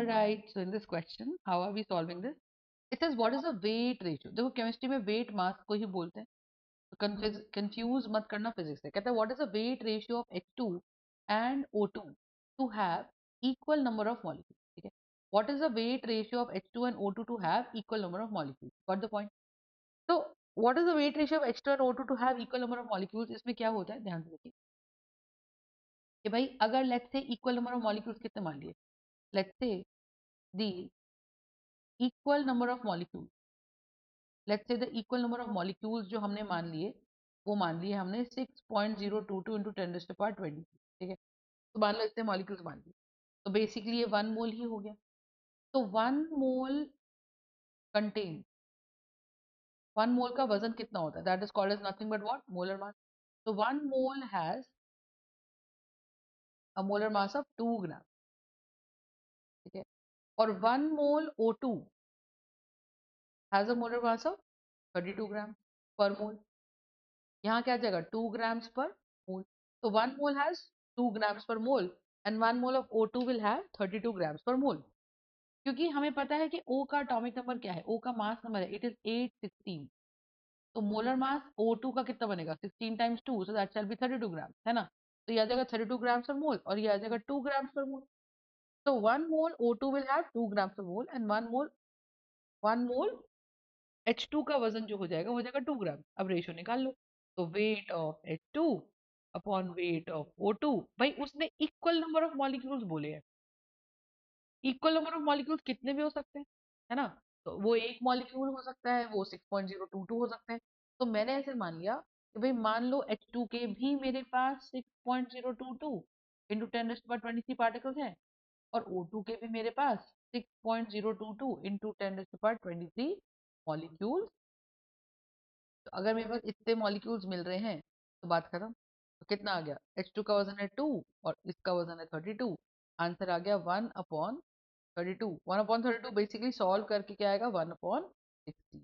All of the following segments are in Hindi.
All right, so in this question, how are we solving this? It says what is the weight ratio? देखो केमिस्ट्री में weight mass को ही बोलते हैं, तो कंफ्यूज मत करना फिजिक्स से। कहता है what is the weight ratio of H2 and O2 to have equal number of molecules? ठीक है, what is the weight ratio of H2 and O2 to have equal number of molecules? Got the point? So what is the weight ratio of H2 and O2 to have equal number of molecules? इसमें क्या होता है, ध्यान से देखिए कि भाई अगर let's say equal number of molecules कितने मान लिए, let's say the equal number of molecule, let's say the equal number of molecules जो हमने मान लिए, वो मान लिए हमने 6.022 इंटू 10⁻20। ठीक है, तो मान लो इतने मॉलिक्यूल्स मान लिए, तो बेसिकली ये 1 मोल ही हो गया। तो 1 मोल कंटेन, 1 मोल का वजन कितना होता है, that is called as nothing but what, molar mass. तो 1 mole has a molar mass of 2 gram. ठीक है, और 1 mole O2 has a molar mass of 32 gram per mole. यहाँ क्या आ जाएगा, 2 ग्राम्स पर मोल। तो 1 मोल हैज 2 ग्राम्स पर mole and 1 mole of O2 will have 32 grams पर मोल। क्योंकि हमें पता है कि O का एटॉमिक नंबर क्या है, O का मास नंबर है, इट इज 816। तो मोलर मास O2 का कितना बनेगा, 16 times 2, so that shall be 32 grams, है ना। तो ये आ जाएगा 32 ग्राम्स पर मोल और ये आ जाएगा 2 ग्राम्स पर मोल। तो 1 mole O2 will have 2 grams पर मोल एंड 1 मोल H2 का वजन जो हो जाएगा वो हो जाएगा 2 ग्राम। अब रेशो निकाल लो, तो weight of H2 upon weight of O2। भाई उसने इक्वल नंबर ऑफ मॉलिक्यूल्स बोले हैं, इक्वल नंबर ऑफ मॉलिक्यूल्स कितने भी हो सकते हैं, है ना। तो वो एक मॉलिक्यूल हो सकता है, वो 6.022 हो सकते हैं। तो मैंने ऐसे मान लिया कि भाई मान लो H2 के भी मेरे पास 6.022 इंटू 10⁻23 पार्टिकल्स हैं और O2 के भी मेरे पास 6.022 इंटू 10⁻23 मॉलिक्यूल्स। तो अगर मेरे पास इतने मॉलिक्यूल्स मिल रहे हैं तो बात खत्म। तो कितना आ गया, H2 का वजन है 2 और इसका वजन है 32। आंसर आ गया 1/32। 1/32 बेसिकली सॉल्व करके क्या आएगा, 1/16।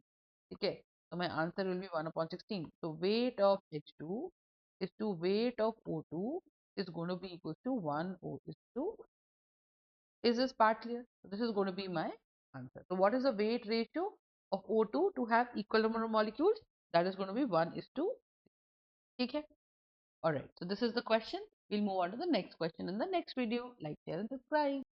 ठीक है, तो मैं आंसर विल बी 1/16। तो weight of H2 is to weight of O2 is going to be equal to 1 is this part clear? So this is going to be my answer. So what is the weight ratio of O2 to have equal number of molecules? That is going to be 1:. Okay. Alright. So this is the question. We'll move on to the next question in the next video. Like, share and subscribe.